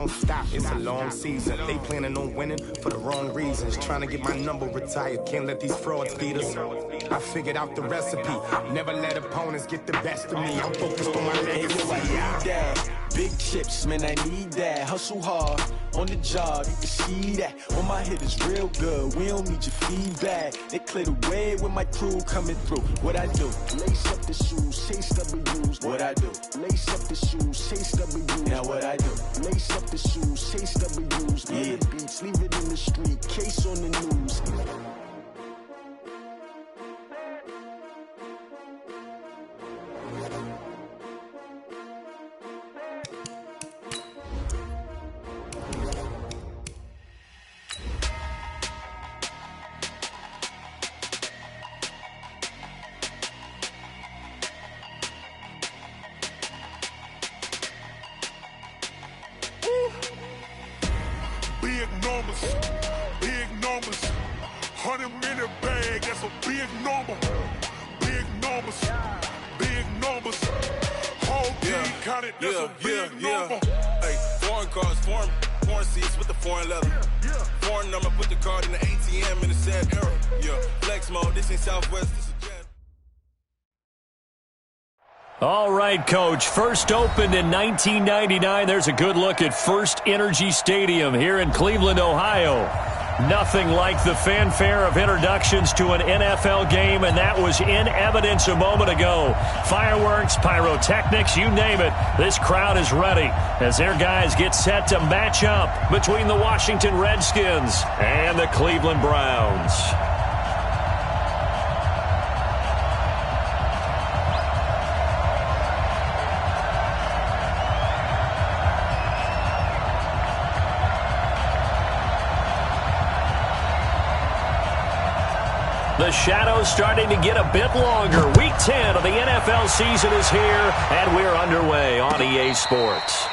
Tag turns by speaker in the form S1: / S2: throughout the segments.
S1: Don't stop, it's a long season. They planning on winning for the wrong reasons. Trying to get my number retired, can't let these frauds beat us. I figured out the recipe, never let opponents get the best of me. I'm focused on my legacy.
S2: I need that. Big chips, man, I need that. Hustle hard, on the job, you can see that. When my hit is real good, we don't need your feedback. They clear the way when my crew coming through. What I do? Lace up the shoes, chase W's. What I do? Lace up the shoes, chase W's. Now what I do? Lace up the shoes, chase W's. Yeah. Beats, leave it in the street, case on the news.
S3: Big numbers, 100-minute bag, that's a big number. Big numbers, whole team counted, that's a big number.
S4: Hey, foreign cars, foreign seats with the foreign leather. Foreign number, put the card in the ATM in the sad era. Yeah, flex mode, this ain't Southwest, this is Jet.
S5: All right, Coach. First opened in 1999. There's a good look at First Energy Stadium here in Cleveland, Ohio. Nothing like the fanfare of introductions to an NFL game, and that was in evidence a moment ago. Fireworks, pyrotechnics, you name it. This crowd is ready as their guys get set to match up between the Washington Redskins and the Cleveland Browns. The shadow's starting to get a bit longer. Week 10 of the NFL season is here, and we're underway on EA Sports.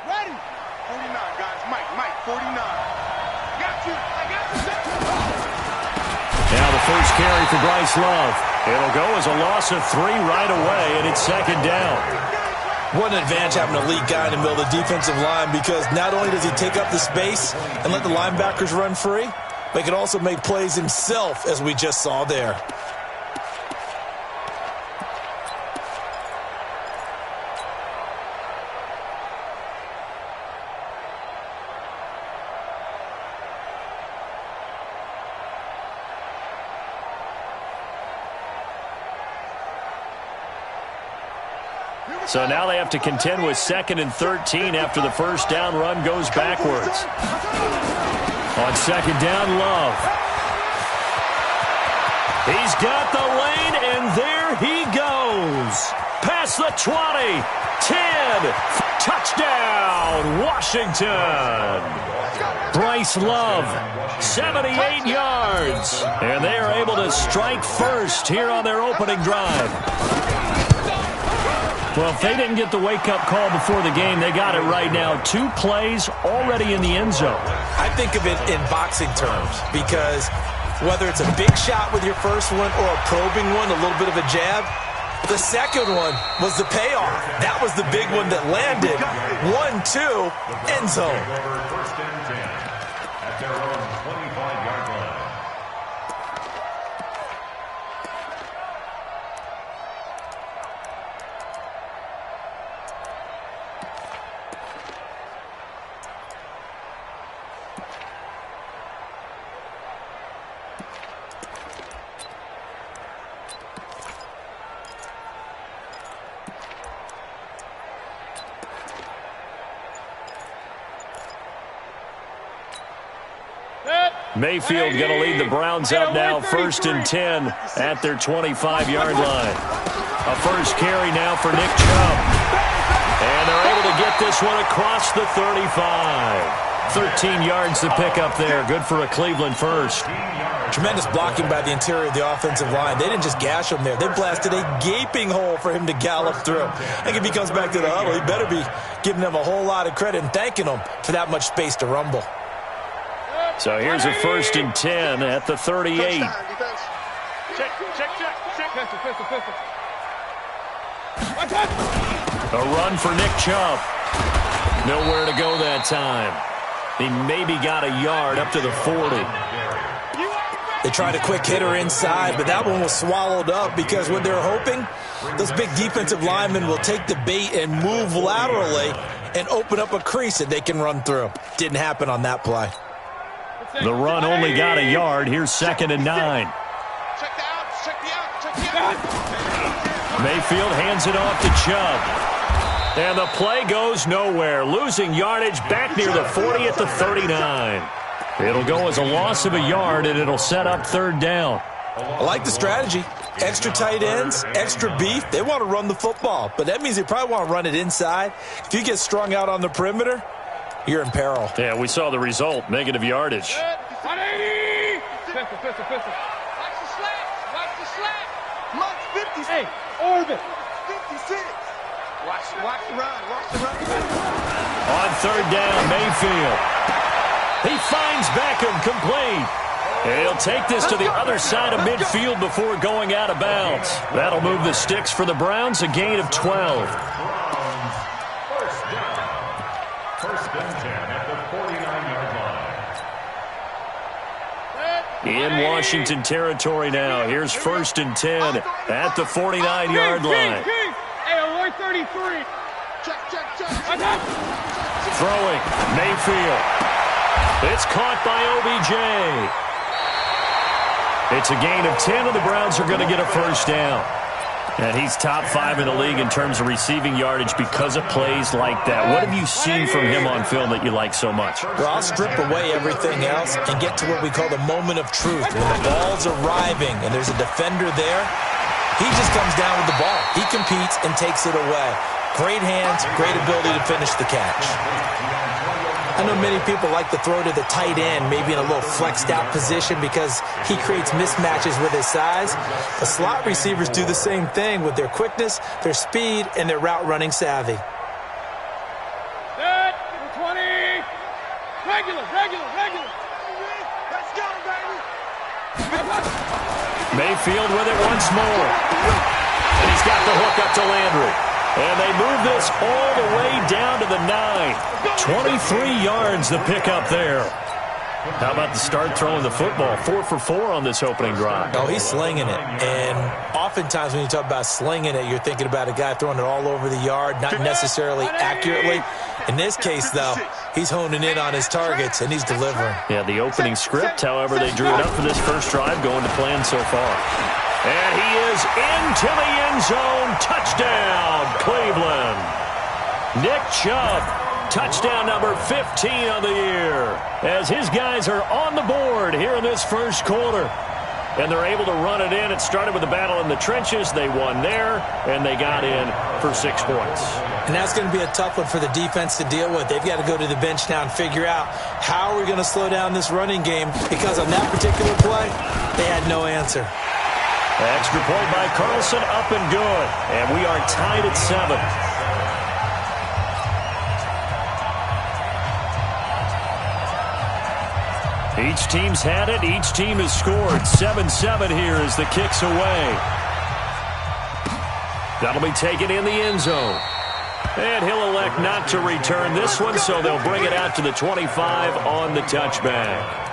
S3: Ready? 49, guys. Mike, 49. Got you. I got you.
S5: Now the first carry for Bryce Love. It'll go as a loss of 3 right away, and it's second down.
S6: What an advantage having a elite guy in the middle of the defensive line, because not only does he take up the space and let the linebackers run free, but he can also make plays himself, as we just saw there.
S5: So now they have to contend with 2nd and 13 after the first down run goes backwards. On second down, Love. He's got the lane, and there he goes. Past the 20, 10, touchdown, Washington. Bryce Love, 78 yards. And they are able to strike first here on their opening drive. Well, if they didn't get the wake-up call before the game, they got it right now. 2 plays already in the end zone.
S6: I think of it in boxing terms, because whether it's a big shot with your first one or a probing one, a little bit of a jab, the second one was the payoff. That was the big one that landed. 1-2, end zone.
S7: First and 10 at their own 25-yard line.
S5: Mayfield going to lead the Browns up now, 1st and 10 at their 25-yard line. A first carry now for Nick Chubb. And they're able to get this one across the 35. 13 yards to pick up there. Good for a Cleveland first.
S6: Tremendous blocking by the interior of the offensive line. They didn't just gash him there. They blasted a gaping hole for him to gallop through. I think if he comes back to the huddle, he better be giving them a whole lot of credit and thanking them for that much space to rumble.
S5: So here's a 1st and 10 at the 38. A run for Nick Chubb. Nowhere to go that time. He maybe got a yard up to the 40.
S6: They tried a quick hitter inside, but that one was swallowed up because what they're hoping, those big defensive linemen will take the bait and move laterally and open up a crease that they can run through. Didn't happen on that play.
S5: The run only got a yard. Here's 2nd and 9. Mayfield hands it off to Chubb. And the play goes nowhere. Losing yardage back near the 40 at the 39. It'll go as a loss of a yard, and it'll set up 3rd down.
S6: I like the strategy. Extra tight ends, extra beef. They want to run the football, but that means they probably want to run it inside. If you get strung out on the perimeter, you're in peril.
S5: Yeah, we saw the result. Negative yardage.
S8: 180! Pistol. Watch the slap. Watch 56. Hey, orbit. 56. Watch the run.
S5: On 3rd down, Mayfield. He finds Beckham complete. And he'll take this to the other side of midfield before going out of bounds. That'll move the sticks for the Browns, a gain of 12.
S7: First and 10 at the 49-yard line.
S5: In Washington territory now. Here's 1st and 10 at the 49-yard line.
S8: Hey, Roy 33. Check.
S5: Throwing, Mayfield. It's caught by OBJ. It's a gain of 10, and the Browns are going to get a 1st down. And he's top 5 in the league in terms of receiving yardage because of plays like that. What have you seen from him on film that you like so much?
S6: Well, I'll strip away everything else and get to what we call the moment of truth. When the ball's arriving and there's a defender there, he just comes down with the ball. He competes and takes it away. Great hands, great ability to finish the catch. I know many people like to throw to the tight end, maybe in a little flexed out position because he creates mismatches with his size. The slot receivers do the same thing with their quickness, their speed, and their route running savvy.
S8: Set, 20. Regular. Let's go, baby.
S5: Mayfield with it once more. And he's got the hook up to Landry. And they move this all the way down to the 9. 23 yards to pick up there. How about the start throwing the football? 4 for 4 on this opening drive.
S6: Oh, he's slinging it. And oftentimes when you talk about slinging it, you're thinking about a guy throwing it all over the yard, not necessarily accurately. In this case, though, he's honing in on his targets, and he's delivering.
S5: Yeah, the opening script, however, they drew it up for this first drive, going to plan so far. And he is into the end zone. Touchdown, Cleveland. Nick Chubb, touchdown number 15 on the year, as his guys are on the board here in this first quarter. And they're able to run it in. It started with a battle in the trenches. They won there, and they got in for 6 points.
S6: And that's going to be a tough one for the defense to deal with. They've got to go to the bench now and figure out how are we going to slow down this running game, because on that particular play, they had no answer.
S5: Extra point by Carlson, up and good. And we are tied at 7. Each team's had it. Each team has scored. 7-7 here as the kick's away. That'll be taken in the end zone. And he'll elect not to return this one, so they'll bring it out to the 25 on the touchback.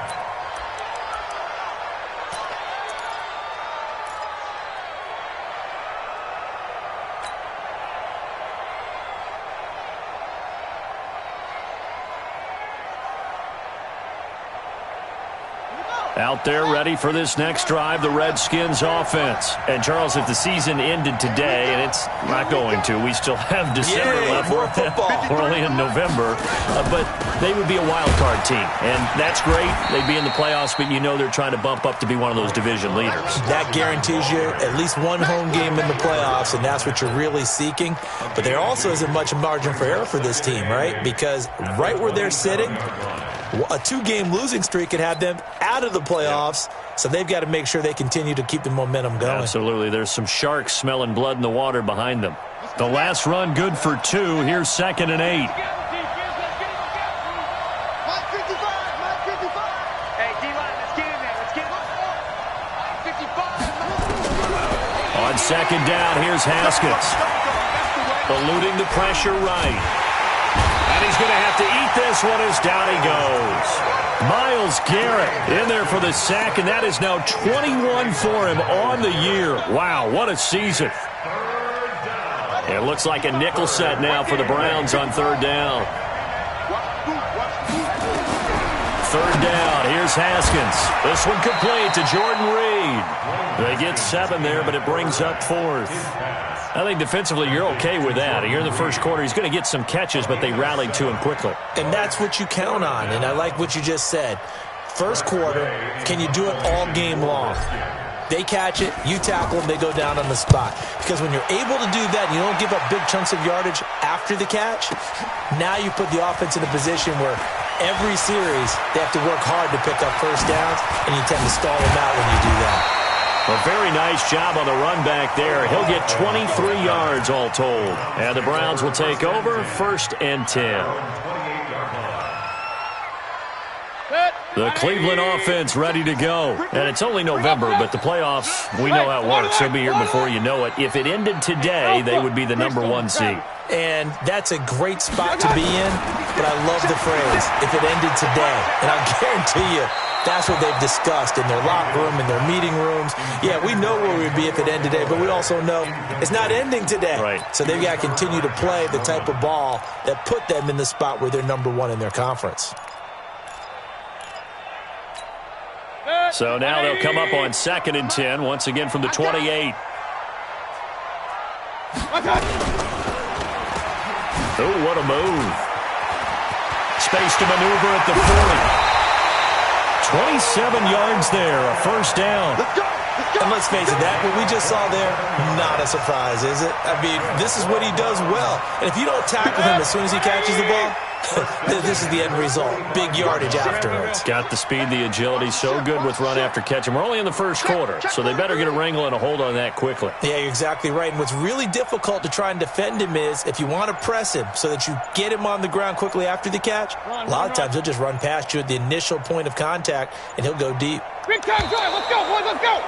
S5: Out there ready for this next drive, the Redskins offense.
S9: And, Charles, if the season ended today, and it's not going to, we still have December left.
S6: More football.
S5: We're only in November. But they would be a wild card team. And that's great. They'd be in the playoffs, but you know they're trying to bump up to be one of those division leaders.
S6: That guarantees you at least one home game in the playoffs, and that's what you're really seeking. But there also isn't much margin for error for this team, right? Because right where they're sitting, a 2-game losing streak could have them out of the playoffs, so they've got to make sure they continue to keep the momentum going.
S5: Absolutely. There's some sharks smelling blood in the water behind them. The last run good for 2. Here's 2nd and 8. On 2nd down, here's Haskins. Eluding the pressure right. And he's going to have to eat this one as down he goes. Myles Garrett in there for the sack, and that is now 21 for him on the year. Wow, what a season. It looks like a nickel set now for the Browns on 3rd down. 3rd down, here's Haskins. This one complete to Jordan Reed. They get 7 there, but it brings up 4th. I think defensively you're okay with that. Here in the first quarter, he's going to get some catches, but they rallied to him quickly.
S6: And that's what you count on, and I like what you just said. First quarter, can you do it all game long? They catch it, you tackle them, they go down on the spot. Because when you're able to do that, you don't give up big chunks of yardage after the catch, now you put the offense in a position where every series they have to work hard to pick up first downs, and you tend to stall them out when you do that.
S5: A very nice job on the run back there. He'll get 23 yards all told. And the Browns will take over 1st and 10. The Cleveland offense ready to go. And it's only November, but the playoffs, we know how it works. They'll be here before you know it. If it ended today, they would be the #1 seed.
S6: And that's a great spot to be in, but I love the phrase, if it ended today. And I guarantee you, that's what they've discussed in their locker room, in their meeting rooms. Yeah, we know where we'd be if it ended today, but we also know it's not ending today.
S5: Right.
S6: So they've got to continue to play the type of ball that put them in the spot where they're #1 in their conference.
S5: So now they'll come up on 2nd and 10, once again from the 28. Oh, what a move. Space to maneuver at the 40. 27 yards there, a 1st down.
S6: And let's face it, that what we just saw there, not a surprise, is it? I mean, this is what he does well. And if you don't tackle him as soon as he catches the ball, this is the end result. Big yardage afterwards.
S5: Got the speed, the agility, so good with run after catch. And we're only in the first quarter, so they better get a wrangle and a hold on that quickly.
S6: Yeah, you're exactly right. And what's really difficult to try and defend him is if you want to press him so that you get him on the ground quickly after the catch, a lot of times he'll just run past you at the initial point of contact, and he'll go deep.
S8: Big time drive. Let's go, boys. Let's go.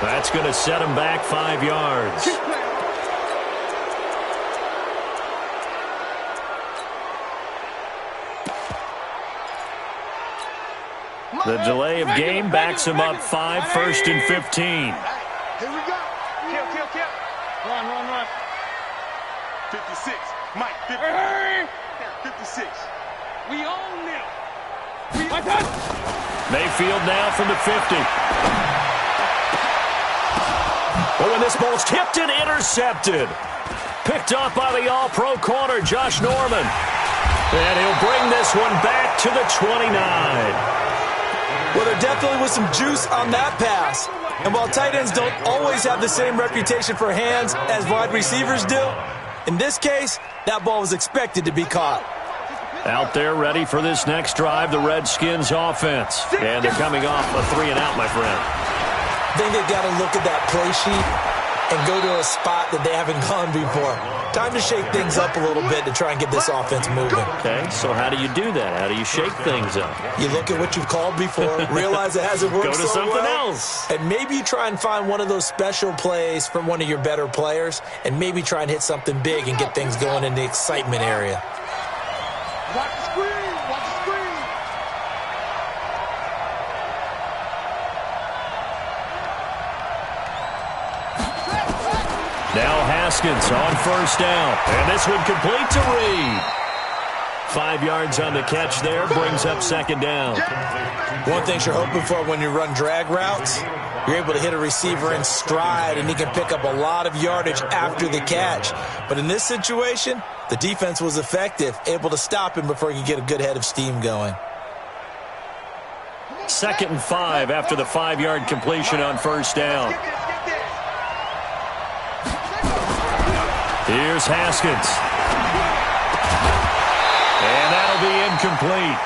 S5: That's going to set him back 5 yards. The delay of game backs him up 5, 1st and 15.
S8: Here we go. Kill. Run.
S3: 56. Mike, 50.
S8: Hurry.
S3: 56.
S8: We own them. My touch.
S5: Mayfield now from the 50. Oh, and this ball's tipped and intercepted. Picked off by the all-pro corner, Josh Norman. And he'll bring this one back to the 29.
S6: Well, there definitely was some juice on that pass. And while tight ends don't always have the same reputation for hands as wide receivers do, in this case, that ball was expected to be caught.
S5: Out there ready for this next drive, the Redskins offense. And they're coming off a 3-and-out, my friend.
S6: I think they've got to look at that play sheet and go to a spot that they haven't gone before. Time to shake things up a little bit to try and get this offense moving.
S5: Okay, so how do you do that? How do you shake things up?
S6: You look at what you've called before, realize it hasn't worked
S5: Go to
S6: so
S5: something
S6: well,
S5: else.
S6: and maybe you try and find one of those special plays from one of your better players, and maybe try and hit something big and get things going in the excitement area.
S8: Watch the screen. Watch the screen.
S5: Now Haskins on 1st down. And this one complete to Reed. 5 yards on the catch there, brings up second down.
S6: One thing you're hoping for when you run drag routes, you're able to hit a receiver in stride, and he can pick up a lot of yardage after the catch. But in this situation, the defense was effective, able to stop him before he could get a good head of steam going.
S5: 2nd and 5 after the 5-yard completion on first down. Here's Haskins. And that'll be incomplete.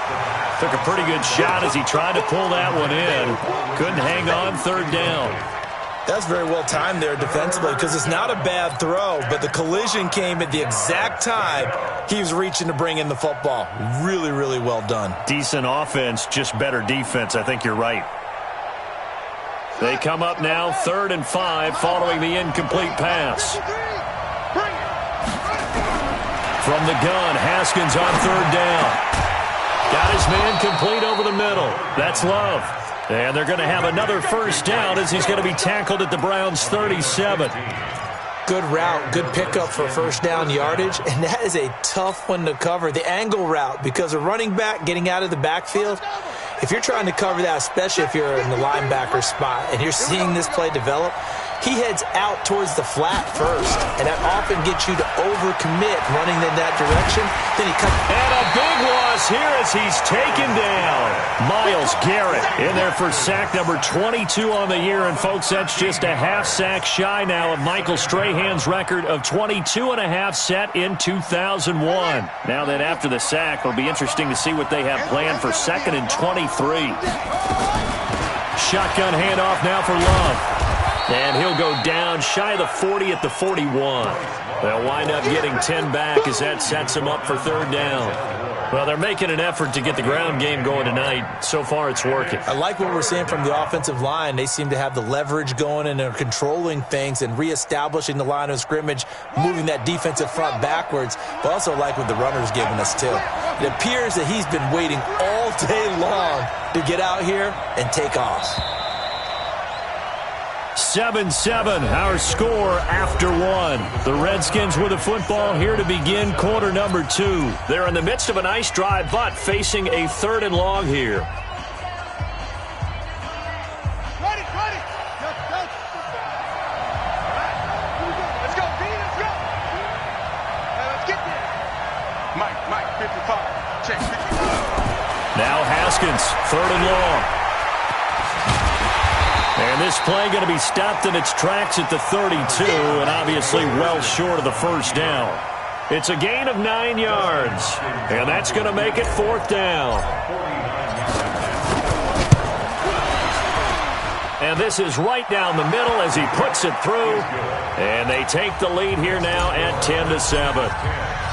S5: Took a pretty good shot as he tried to pull that one in. Couldn't hang on, 3rd down.
S6: That's very well timed there defensively because it's not a bad throw, but the collision came at the exact time he was reaching to bring in the football. Really, really well done.
S5: Decent offense, just better defense. I think you're right. They come up now 3rd and 5 following the incomplete pass. From the gun, Haskins on 3rd down. Got his man complete over the middle. That's Love. And they're going to have another first down as he's going to be tackled at the Browns' 37.
S6: Good route, good pickup for first down yardage, and that is a tough one to cover. The angle route, because a running back getting out of the backfield, if you're trying to cover that, especially if you're in the linebacker spot and you're seeing this play develop, he heads out towards the flat first, and that often gets you to overcommit running in that direction. Then he cuts.
S5: And a big loss here as he's taken down. Myles Garrett in there for sack number 22 on the year. And, folks, that's just a half sack shy now of Michael Strahan's record of 22.5 set in 2001. Now that after the sack, it'll be interesting to see what they have planned for 2nd and 23. Shotgun handoff now for Love. And he'll go down shy of the 40 at the 41. They'll wind up getting 10 back as that sets them up for 3rd down. Well, they're making an effort to get the ground game going tonight. So far, it's working.
S6: I like what we're seeing from the offensive line. They seem to have the leverage going and they're controlling things and reestablishing the line of scrimmage, moving that defensive front backwards. But also like what the runner's giving us, too. It appears that he's been waiting all day long to get out here and take off.
S5: 7-7, our score after 1. The Redskins with the football here to begin quarter number 2. They're in the midst of a nice drive, but facing a 3rd and long here.
S8: Ready. Let's go, D. Let's go. Let's get there. Mike, 55. Check, 55.
S5: Now Haskins, 3rd and long. And this play going to be stopped in its tracks at the 32, and obviously well short of the first down. It's a gain of 9 yards, and that's going to make it 4th down. And this is right down the middle as he puts it through, and they take the lead here now at 10-7.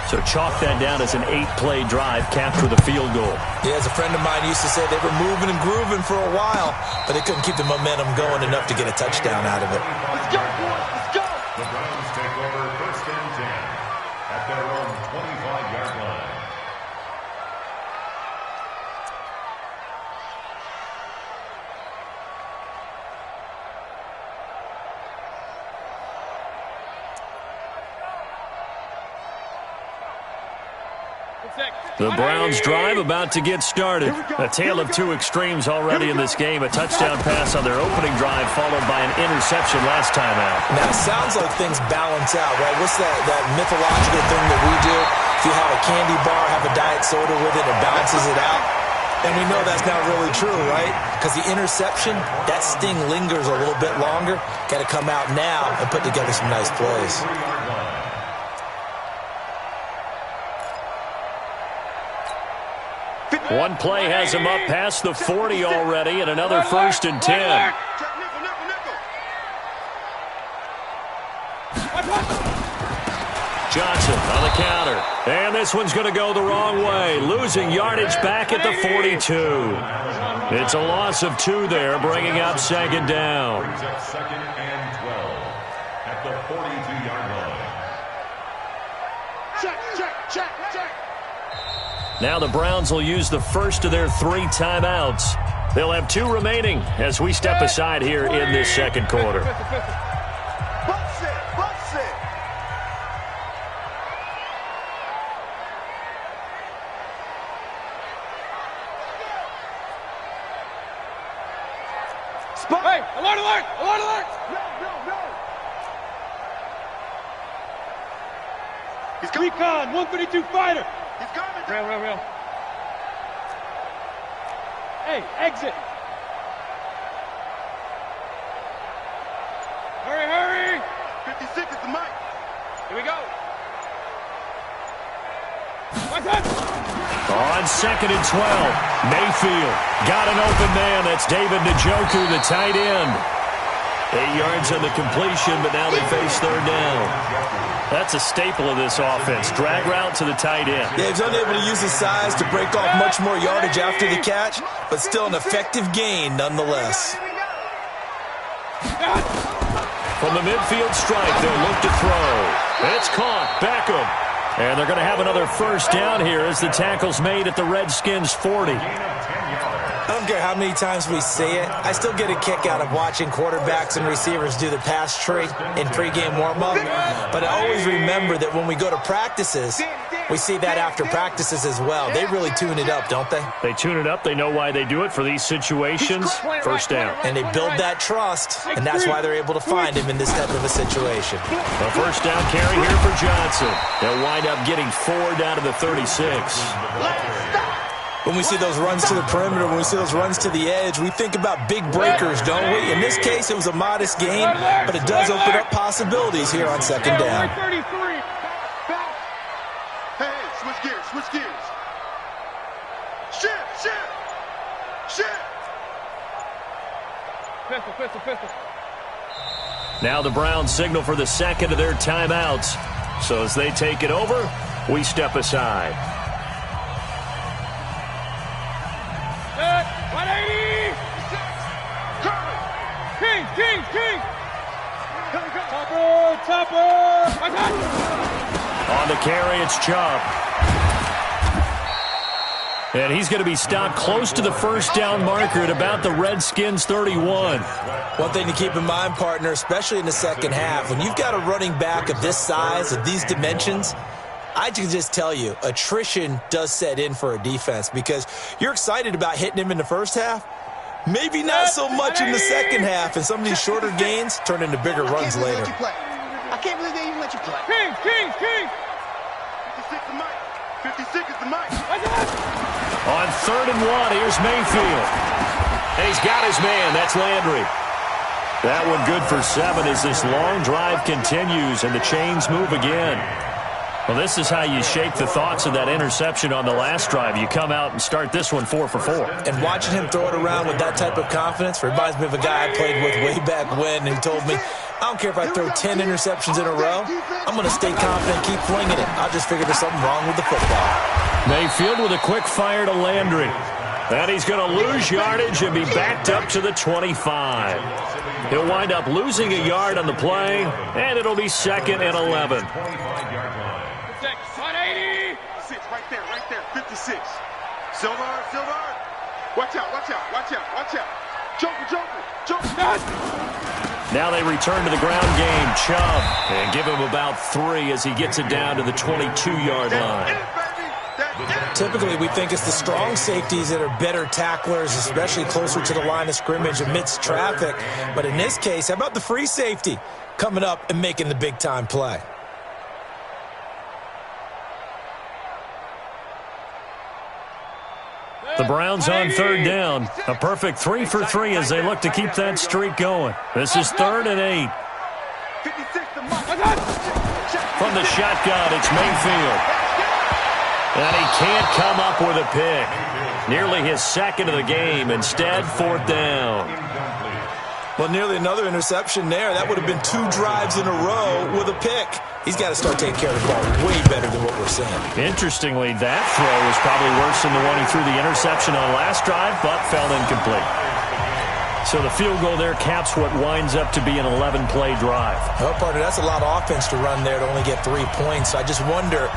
S5: So chalk that down as an 8-play drive capped with a field goal.
S6: Yeah, as a friend of mine used to say, they were moving and grooving for a while, but they couldn't keep the momentum going enough to get a touchdown out of it.
S8: Let's go, boys. Let's go.
S7: The Browns take over 1st and 10 at their own 25-yard line.
S5: The Browns drive about to get started. A tale of two extremes already in this game. A touchdown pass on their opening drive followed by an interception last time out.
S6: Now, it sounds like things balance out, right? What's that mythological thing that we do? If you have a candy bar, have a diet soda with it, it balances it out. And we know that's not really true, right? Because the interception, that sting lingers a little bit longer. Got to come out now and put together some nice plays.
S5: One play has him up past the 40 already, and another 1st and 10. Johnson on the counter. And this one's going to go the wrong way, losing yardage back at the 42. It's a loss of 2 there, bringing up 2nd down.
S7: 2nd and 12 at the 42-yard line.
S8: Check.
S5: Now the Browns will use the first of their 3 timeouts. They'll have 2 remaining as we step aside here in this second quarter.
S8: Spot. Hey, alert, alert, alert, alert. No. He's coming. Recon, 132 fighter. He's coming. Real. Hey, exit. Hurry. 56 is the mic. Here we go.
S5: On 2nd and 12, Mayfield got an open man. That's David Njoku, the tight end. 8 yards on the completion, but now they face 3rd down. That's a staple of this offense. Drag route to the tight end.
S6: Yeah, he's unable to use his size to break off much more yardage after the catch, but still an effective gain nonetheless.
S5: From the midfield stripe, they'll look to throw. It's caught. Beckham. And they're going to have another 1st down here as the tackle's made at the Redskins' 40.
S6: I don't care how many times we say it. I still get a kick out of watching quarterbacks and receivers do the pass tree in pregame warm-up. But I always remember that when we go to practices, we see that after practices as well. They really tune it up, don't they?
S5: They tune it up. They know why they do it for these situations. 1st down.
S6: And they build that trust, and that's why they're able to find him in this type of a situation.
S5: A 1st down carry here for Johnson. They'll wind up getting 4 down to the 36.
S6: When we see those runs to the perimeter, when we see those runs to the edge, we think about big breakers, don't we? In this case, it was a modest gain, but it does open up possibilities here on 2nd down.
S8: Hey, switch gears. Shift. Pistol.
S5: Now the Browns signal for the 2nd of their timeouts. So as they take it over, we step aside.
S8: 180! King! Topper!
S5: On the carry, it's Chubb. And he's going to be stopped close to the 1st down marker at about the Redskins' 31.
S6: One thing to keep in mind, partner, especially in the 2nd half, when you've got a running back of this size, of these dimensions, I can just tell you, attrition does set in for a defense because you're excited about hitting him in the 1st half. Maybe not so much in the 2nd half, and some of these shorter gains turn into bigger runs later.
S8: I can't believe they even let you play. King! 56 is the mic.
S5: On 3rd and 1, here's Mayfield. And he's got his man. That's Landry. That one good for 7 as this long drive continues and the chains move again. Well, this is how you shake the thoughts of that interception on the last drive. You come out and start this one 4 for 4.
S6: And watching him throw it around with that type of confidence reminds me of a guy I played with way back when who told me, I don't care if I throw 10 interceptions in a row. I'm going to stay confident, keep flinging it. I'll just figure there's something wrong with the football.
S5: Mayfield with a quick fire to Landry. And he's going to lose yardage and be backed up to the 25. He'll wind up losing a yard on the play, and it'll be 2nd and 11.
S8: 180! Right there, 56. Silver. Watch out. Joker.
S5: Now they return to the ground game. Chubb, and give him about 3 as he gets it down to the 22-yard line.
S6: Typically, we think it's the strong safeties that are better tacklers, especially closer to the line of scrimmage amidst traffic. But in this case, how about the free safety coming up and making the big-time play?
S5: The Browns on 3rd down. A perfect 3 for 3 as they look to keep that streak going. This is 3rd and 8. From the shotgun, it's Mayfield. And he can't come up with a pick. Nearly his 2nd of the game. Instead, 4th down.
S6: Well, nearly another interception there. That would have been 2 drives in a row with a pick. He's got to start taking care of the ball way better than what we're seeing.
S5: Interestingly, that throw was probably worse than the one he threw the interception on last drive, but fell incomplete. So the field goal there caps what winds up to be an 11-play drive.
S6: Well, partner, that's a lot of offense to run there to only get 3 points. I just wonder,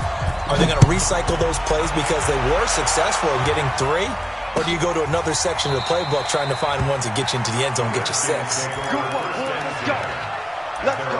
S6: are they going to recycle those plays because they were successful in getting 3? Or do you go to another section of the playbook trying to find ones that get you into the end zone, get you 6?
S8: Good one, boy. Let's go. Let's go.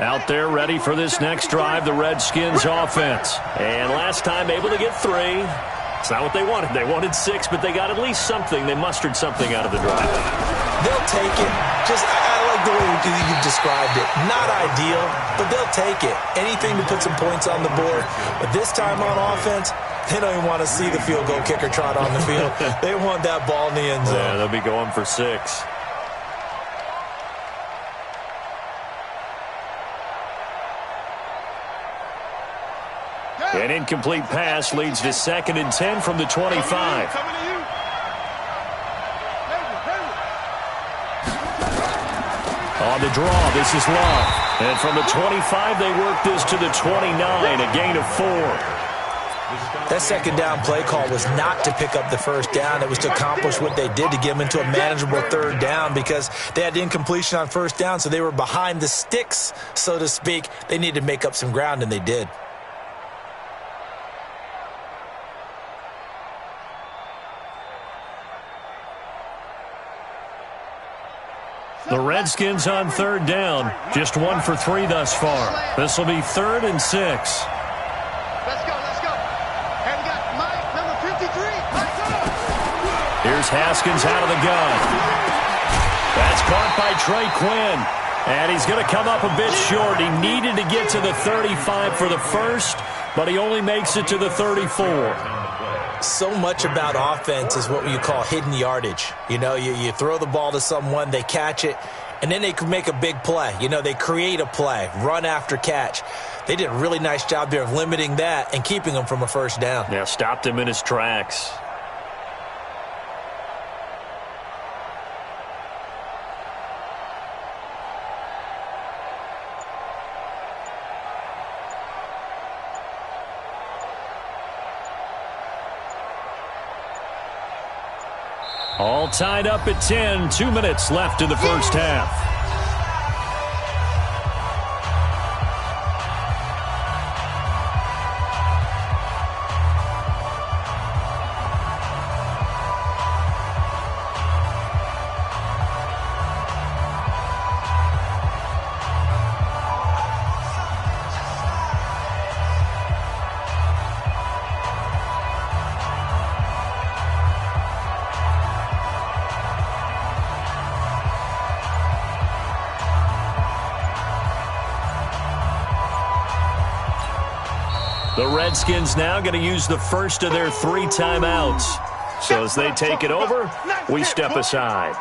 S5: Out there ready for this next drive, the Redskins offense. And last time able to get 3. It's not what they wanted. They wanted 6, but they got at least something. They mustered something out of the drive.
S6: They'll take it. I like the way you described it. Not ideal, but they'll take it. Anything to put some points on the board. But this time on offense, they don't even want to see the field goal kicker trot on the field. They want that ball in the end zone.
S5: Yeah, they'll be going for 6. An incomplete pass leads to 2nd and 10 from the 25. On the draw, this is Love. And from the 25, they work this to the 29, a gain of 4.
S6: That second down play call was not to pick up the first down. It was to accomplish what they did, to get them into a manageable 3rd down, because they had incompletion on 1st down, so they were behind the sticks, so to speak. They needed to make up some ground, and they did.
S5: The Redskins on 3rd down. Just 1 for 3 thus far. This will be 3rd and 6.
S10: Let's go. And we got Mike, number 53.
S5: Here's Haskins out of the gun. That's caught by Trey Quinn. And he's going to come up a bit short. He needed to get to the 35 for the first, but he only makes it to the 34.
S6: So much about offense is what you call hidden yardage. You know, you throw the ball to someone, they catch it, and then they can make a big play. You know, they create a play, run after catch. They did a really nice job there of limiting that and keeping him from a first down.
S5: Yeah, stopped him in his tracks. All tied up at 10. 2 minutes left in the first half. The Redskins now going to use the first of their 3 timeouts. So as they take it over, we step aside.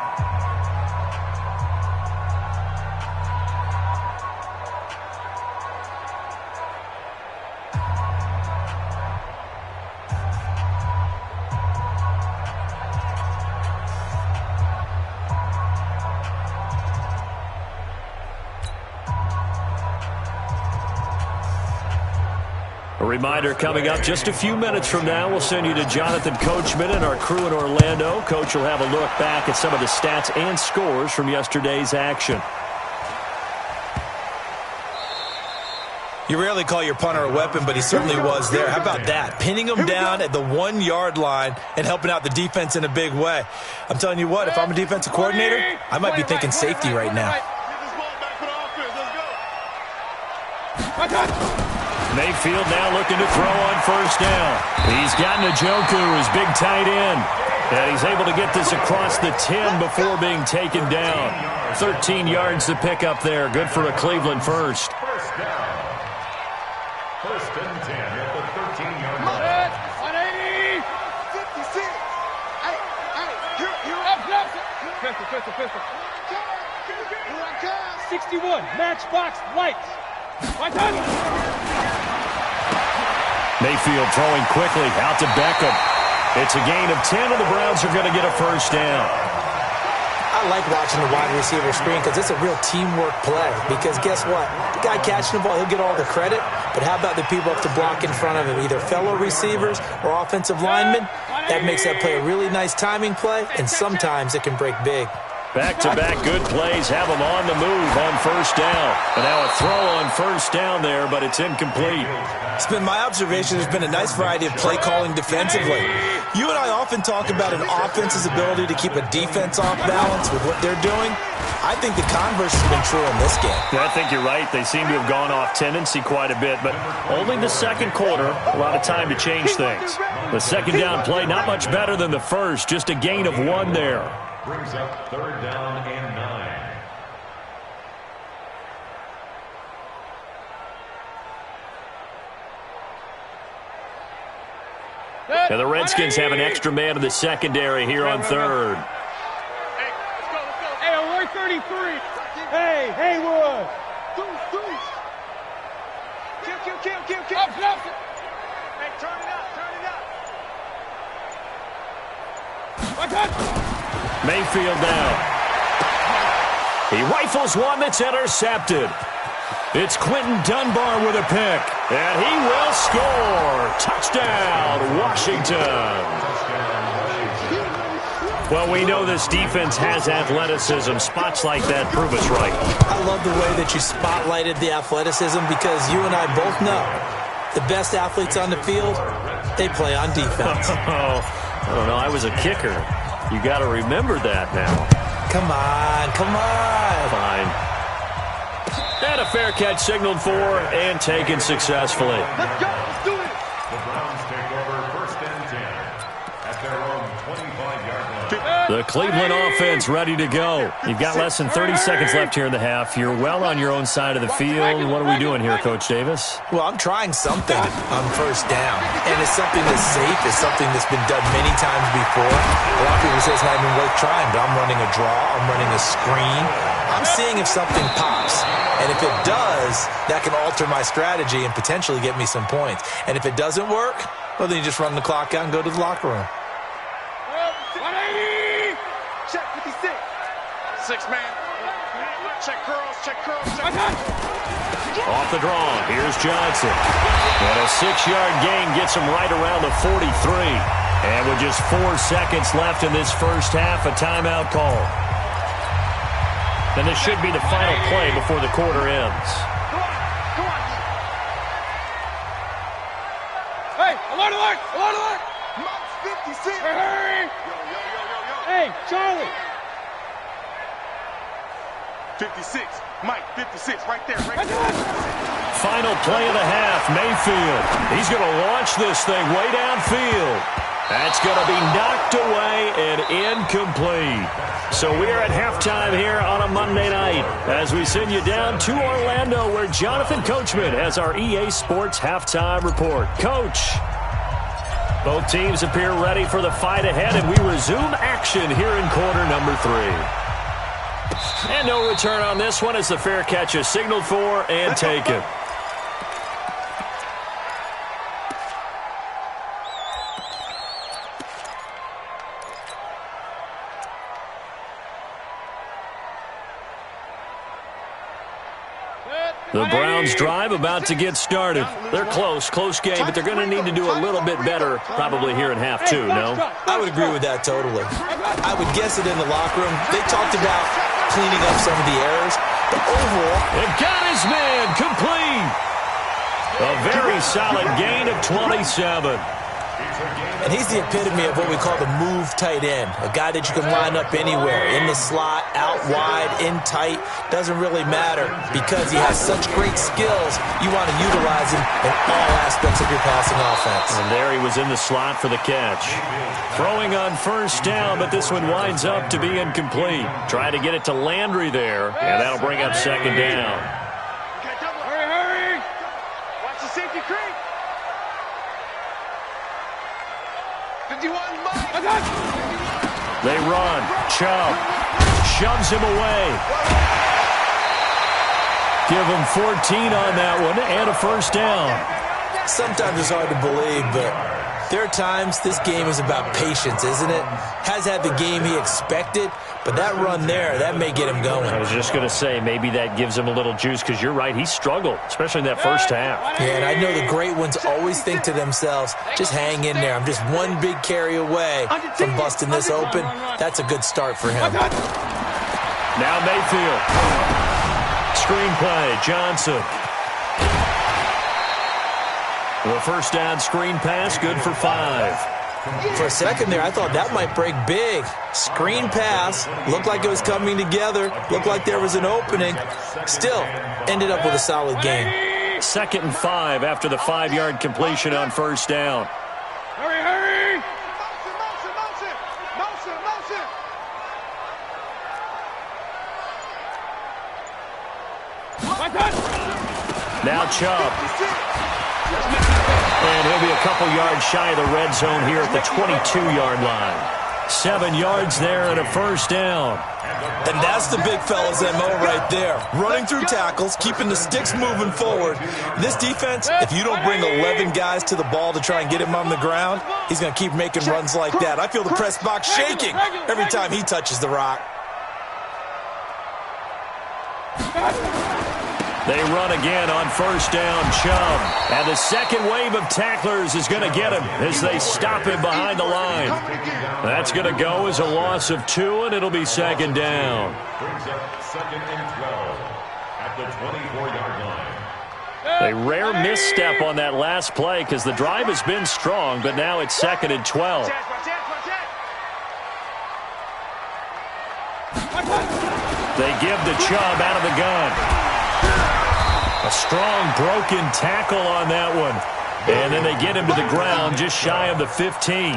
S5: A reminder coming up just a few minutes from now, we'll send you to Jonathan Coachman and our crew in Orlando. Coach will have a look back at some of the stats and scores from yesterday's action.
S6: You rarely call your punter a weapon, but he certainly was there. How about that? Pinning him down at the 1-yard line and helping out the defense in a big way. I'm telling you what, if I'm a defensive coordinator, I might be thinking safety right now.
S5: Mayfield now looking to throw on first down. He's got Njoku, his big tight end. And he's able to get this across the 10 before being taken down. 13 yards to pick up there. Good for a Cleveland first.
S7: First down. 1st and 10 at the 13-yard line.
S10: 180. 56. Hey, you're up. Pistol.
S11: 61, matchbox lights.
S5: Mayfield throwing quickly out to Beckham. It's a gain of 10, and the Browns are going to get a first down.
S6: I like watching the wide receiver screen because it's a real teamwork play. Because guess what? The guy catching the ball, he'll get all the credit. But how about the people up to block in front of him, either fellow receivers or offensive linemen? That makes that play a really nice timing play, and sometimes it can break big.
S5: Back-to-back good plays have them on the move on first down. And now a throw on first down there, but it's incomplete.
S6: It's been my observation there's been a nice variety of play calling defensively. You and I often talk about an offense's ability to keep a defense off balance with what they're doing. I think the converse has been true in this game.
S5: Yeah, I think you're right. They seem to have gone off tendency quite a bit, but only the second quarter, a lot of time to change things. The second down play, not much better than the first, just a gain of 1 there.
S7: Brings up 3rd down and 9.
S5: And the Redskins have an extra man in the secondary here on 3rd.
S11: Hey, alert 33. Hey, Haywood. Kill. Up.
S8: Hey, turn it up.
S5: Mayfield down. He rifles one that's intercepted. It's Quentin Dunbar with a pick, and he will score. Touchdown, Washington. Well, we know this defense has athleticism. Spots like that prove us right.
S6: I love the way that you spotlighted the athleticism because you and I both know the best athletes on the field, they play on defense.
S5: I don't know. I was a kicker. You got to remember that now.
S6: Come on.
S5: Fine. And a fair catch signaled for and taken successfully.
S8: Let's go. Let's do it.
S7: The Browns take over 1st and 10 at their own 25-yard line.
S5: The Cleveland offense ready to go. You've got less than 30 seconds left here in the half. You're well on your own side of the field. What are we doing here, Coach Davis?
S6: Well, I'm trying something on first down, and it's something that's safe. It's something that's been done many times before. A lot of people say it's not even worth trying, but I'm running a draw. I'm running a screen. I'm seeing if something pops. And if it does, that can alter my strategy and potentially get me some points. And if it doesn't work, well, then you just run the clock out and go to the locker room.
S8: 180. Check 56. 6 man. Check curls.
S5: Off the draw. Here's Johnson. And a 6-yard gain gets him right around the 43. And with just 4 seconds left in this first half, a timeout call. And this should be the final play before the quarter ends.
S8: Come on.
S11: Hey, alert.
S8: Mike 56.
S11: Hey.
S8: Yo.
S11: Hey, Charlie.
S8: 56. Mike 56. Right there.
S5: Final play of the half, Mayfield. He's going to launch this thing way downfield. That's going to be knocked away and incomplete. So we are at halftime here on a Monday night as we send you down to Orlando where Jonathan Coachman has our EA Sports halftime report. Coach, both teams appear ready for the fight ahead, and we resume action here in quarter number 3. And no return on this one as the fair catch is signaled for and taken. The Browns drive about to get started. They're close game, but they're going to need to do a little bit better probably here in half 2, no?
S6: I would agree with that totally. I would guess it in the locker room. They talked about cleaning up some of the errors, but overall...
S5: It got his man complete. A very solid gain of 27.
S6: And he's the epitome of what we call the move tight end, a guy that you can line up anywhere, in the slot, out wide, in tight, doesn't really matter because he has such great skills, you want to utilize him in all aspects of your passing offense.
S5: And there he was in the slot for the catch. Throwing on first down, but this one winds up to be incomplete. Try to get it to Landry there, and that'll bring up second down.
S11: Hurry.
S8: Watch the safety creep. 51 Mike.
S5: They run. Chubb shoves him away. Give him 14 on that one and a first down.
S6: Sometimes it's hard to believe, but there are times this game is about patience, isn't it? Has had the game he expected, but that run there, that may get him going.
S5: I was just going to say, maybe that gives him a little juice because you're right, he struggled, especially in that first half.
S6: Yeah, and I know the great ones always think to themselves, just hang in there. I'm just one big carry away from busting this open. That's a good start for him.
S5: Now Mayfield. Screen play, Johnson. The first down screen pass, good for 5.
S6: For a second there, I thought that might break big. Screen pass, looked like it was coming together, looked like there was an opening. Still, ended up with a solid game.
S5: 2nd and 5 after the 5-yard completion on first down.
S11: Hurry, hurry!
S10: Motion!
S5: Now Chubb. And he'll be a couple yards shy of the red zone here at the 22-yard line. 7 yards there and a first down.
S6: And that's the big fella's MO right there. Running through tackles, keeping the sticks moving forward. This defense, if you don't bring 11 guys to the ball to try and get him on the ground, he's going to keep making runs like that. I feel the press box shaking every time he touches the rock.
S5: They run again on first down, Chubb. And the second wave of tacklers is going to get him as they stop him behind the line. That's going to go as a loss of 2, and it'll be second down.
S7: Brings up 2nd and 12 at the 24-yard line.
S5: A rare misstep on that last play because the drive has been strong, but now it's 2nd and 12. They give to Chubb out of the gun. A strong broken tackle on that one. And then they get him to the ground just shy of the 15.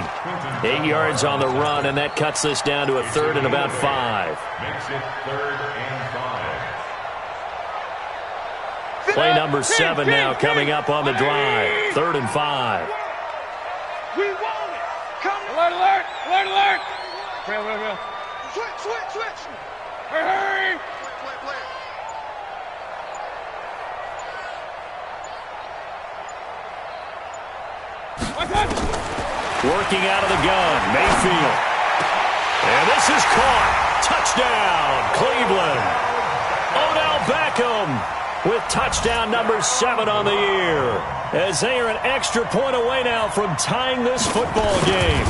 S5: 8 yards on the run, and that cuts this down to a 3rd and about 5.
S7: Makes it 3rd and 5.
S5: Play number 7 now coming up on the drive. 3rd and 5.
S11: We want it. Alert, alert, alert, alert. Real. Switch. Hurry.
S5: Working out of the gun, Mayfield. And this is caught. Touchdown, Cleveland. Odell Beckham with touchdown number 7 on the year. As they are an extra point away now from tying this football game.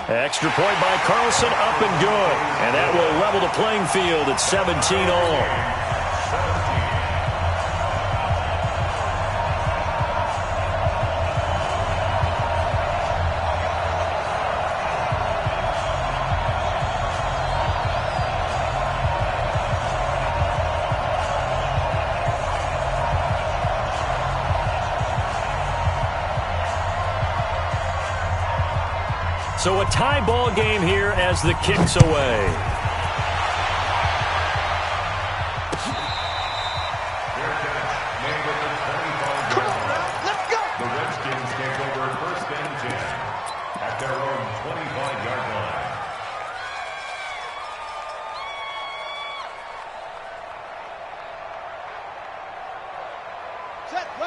S5: Extra point by Carlson, up and good. And that will level the playing field at 17 all. So a tie ball game here as the kick's away.
S7: Fair catch made at the 25-yard line.
S10: Let's go.
S7: The Redskins take over 1st and 10 at their own 25-yard line.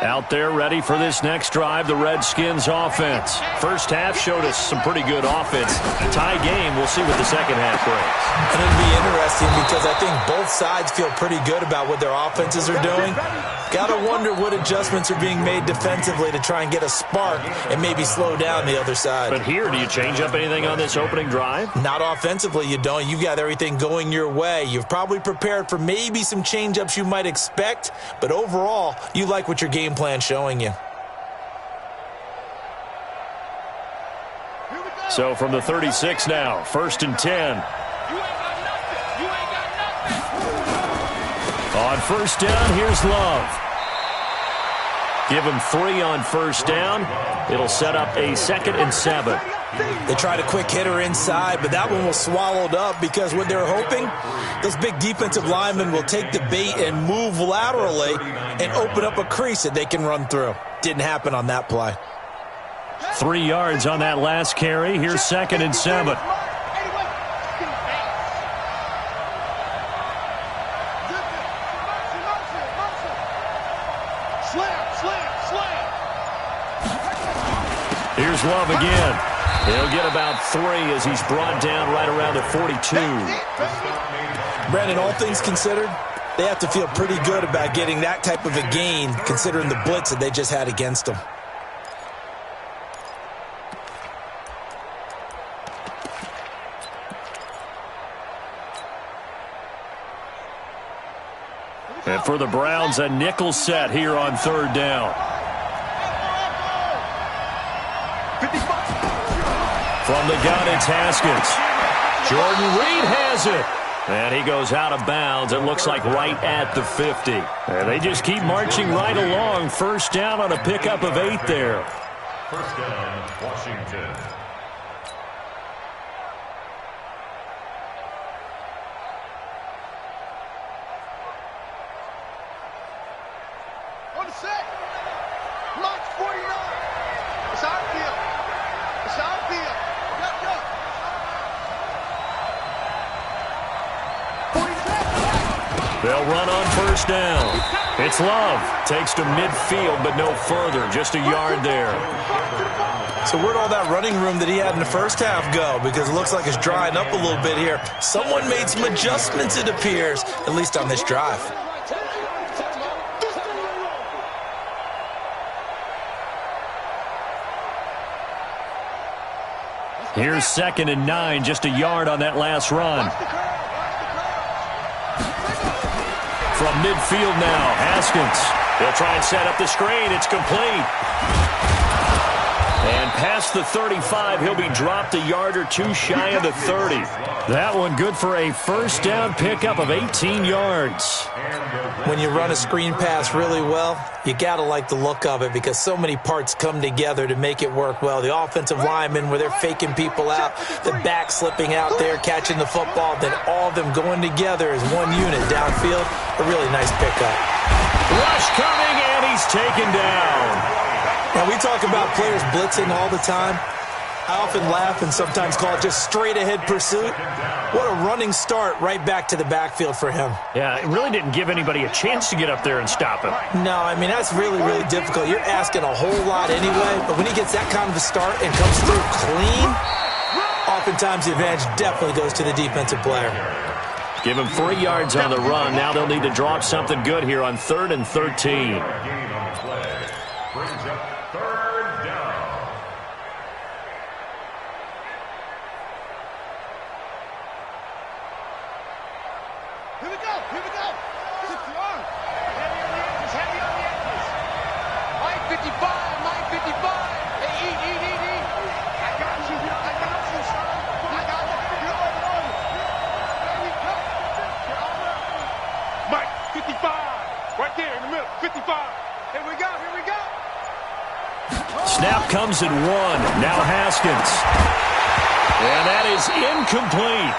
S5: Out there ready for this next drive, the Redskins offense. First half showed us some pretty good offense. Tie game, we'll see what the second half brings.
S6: And it'll be interesting because I think both sides feel pretty good about what their offenses are doing. Gotta wonder what adjustments are being made defensively to try and get a spark and maybe slow down the other side.
S5: But here, do you change up anything on this opening drive?
S6: Not offensively, you don't. You've got everything going your way. You've probably prepared for maybe some change-ups you might expect, but overall, you like what your game plan showing you.
S5: So from the 36 now, 1st and 10. On first down, here's Love. Give him 3 on first down. It'll set up a 2nd and 7.
S6: They tried a quick hitter inside, but that one was swallowed up because what they're hoping, those big defensive linemen will take the bait and move laterally and open up a crease that they can run through. Didn't happen on that play.
S5: 3 yards on that last carry. Here's 2nd and 7. Here's Love again. He'll get about 3 as he's brought down right around the 42.
S6: Brandon, all things considered, they have to feel pretty good about getting that type of a gain considering the blitz that they just had against them.
S5: And for the Browns, a nickel set here on third down. From the gun, it's Haskins. Jordan Reed has it. And he goes out of bounds. It looks like right at the 50. And they just keep marching right along. First down on a pickup of 8 there.
S7: First down, Washington.
S10: On the set. March 49. It's our field. It's our field. Let's go. 47.
S5: They'll run on first down. It's Love. Takes to midfield, but no further. Just a yard there.
S6: So where'd all that running room that he had in the first half go? Because it looks like it's drying up a little bit here. Someone made some adjustments, it appears, at least on this drive.
S5: Here's 2nd and 9, just a yard on that last run. From midfield now, Haskins. They'll try and set up the screen. It's complete. And past the 35, he'll be dropped a yard or two shy of the 30. That one good for a first down pickup of 18 yards.
S6: When you run a screen pass really well, you got to like the look of it because so many parts come together to make it work well. The offensive linemen where they're faking people out, the back slipping out there, catching the football, then all of them going together as one unit downfield. A really nice pickup.
S5: Rush coming, and he's taken down.
S6: Now, we talk about players blitzing all the time. I often laugh and sometimes call it just straight-ahead pursuit. What a running start right back to the backfield for him.
S5: Yeah, it really didn't give anybody a chance to get up there and stop him.
S6: No, I mean, that's really, really difficult. You're asking a whole lot anyway, but when he gets that kind of a start and comes through clean, oftentimes the advantage definitely goes to the defensive player.
S5: Give him 3 yards on the run. Now they'll need to drop something good here on 3rd and 13.
S7: Brings up 3rd down.
S10: Here we go. Here we go. Sit strong. Heavy on the edges. Heavy on the edges. Mike 55. Mike 55. Hey, eat. I got you. I got you, son. I got you. You're over. Here we go.
S3: Mike, 55. Right there in the middle. 55.
S10: Here we go. Here we go.
S5: Snap comes at 1. Now Haskins. And that is incomplete.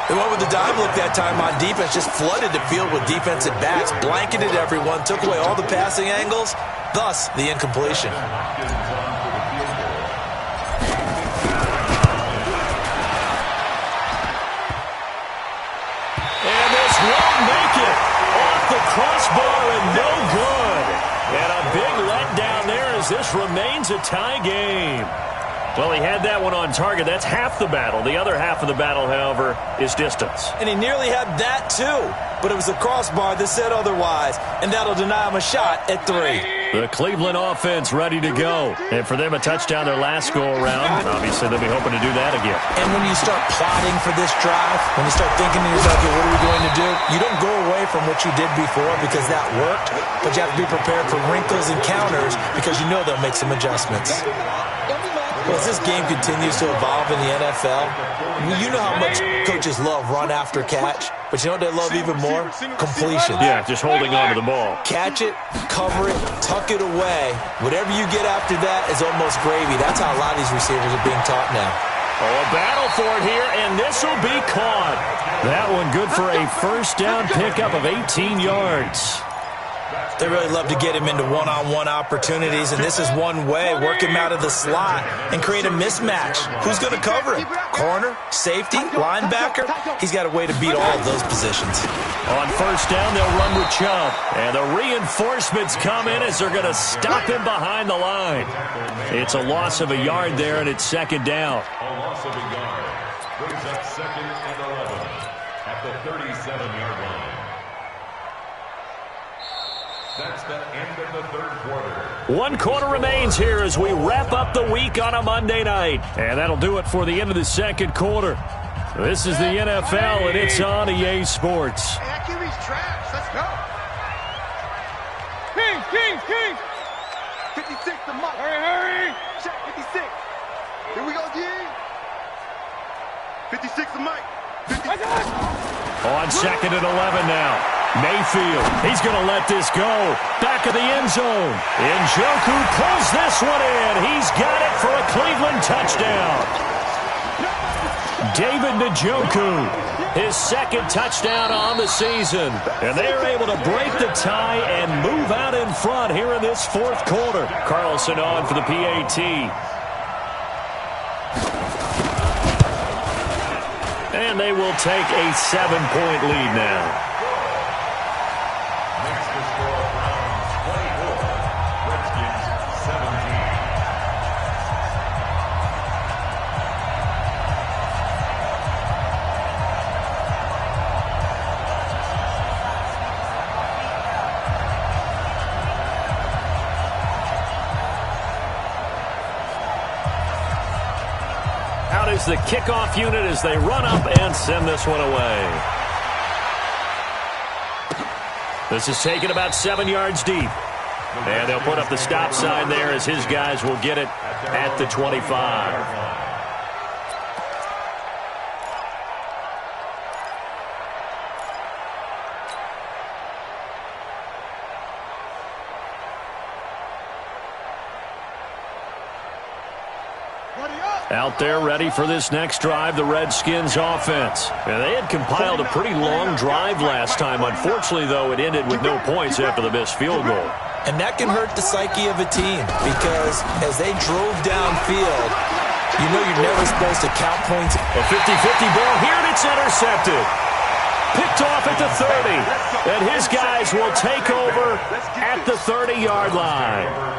S6: They went with the dime look that time on defense, just flooded the field with defensive backs, blanketed everyone, took away all the passing angles, thus the incompletion.
S5: And this won't make it. Off the crossbar and no good. And a big letdown there as this remains a tie game. Well, he had that one on target. That's half the battle. The other half of the battle, however, is distance.
S6: And he nearly had that, too. But it was the crossbar that said otherwise. And that'll deny him a shot at 3.
S5: The Cleveland offense ready to go. And for them, a touchdown their last go-around. Obviously, they'll be hoping to do that again.
S6: And when you start plotting for this drive, when you start thinking to yourself, okay, what are we going to do? You don't go away from what you did before because that worked. But you have to be prepared for wrinkles and counters because you know they'll make some adjustments. Well, as this game continues to evolve in the NFL, you know how much coaches love run after catch, but you know what they love even more? Completion.
S5: Yeah, just holding on to the ball.
S6: Catch it, cover it, tuck it away. Whatever you get after that is almost gravy. That's how a lot of these receivers are being taught now.
S5: Oh, a battle for it here, and this will be caught. That one good for a first down pickup of 18 yards.
S6: They really love to get him into one-on-one opportunities, and this is one way. Work him out of the slot and create a mismatch. Who's going to cover him? Corner, safety, linebacker? He's got a way to beat all of those positions.
S5: On first down, they'll run with Chubb. And the reinforcements come in as they're going to stop him behind the line. It's a loss of a yard there, and it's 2nd down.
S7: A loss of a yard. Brings up 2nd and 11 at the 37-yard line. That's the end of the 3rd quarter.
S5: 1 quarter remains here as we wrap up the week on a Monday night. And that'll do it for the end of the 2nd quarter. This is the NFL, and it's on EA Sports.
S10: Hey, that QB's trash. Let's go.
S11: King.
S8: 56 to Mike.
S11: Hurry.
S8: Check 56. Here we go, G. 56 to Mike. 56.
S5: On second and 11 now. Mayfield, he's going to let this go. Back of the end zone. Njoku pulls this one in. He's got it for a Cleveland touchdown. David Njoku, his second touchdown on the season. And they are able to break the tie and move out in front here in this fourth quarter. Carlson on for the PAT. And they will take a 7-point lead now.
S7: Next to score Browns 24, Redskins 17.
S5: Out is the kickoff unit as they run up and send this one away. This is taken about 7 yards deep. And they'll put up the stop sign there as his guys will get it at the 25. Out there ready for this next drive, the Redskins offense. And they had compiled a pretty long drive last time. Unfortunately, though, it ended with no points after the missed field goal.
S6: And that can hurt the psyche of a team because as they drove downfield, you know you're never supposed to count points.
S5: A 50-50 ball here, and it's intercepted. Picked off at the 30. And his guys will take over at the 30-yard line.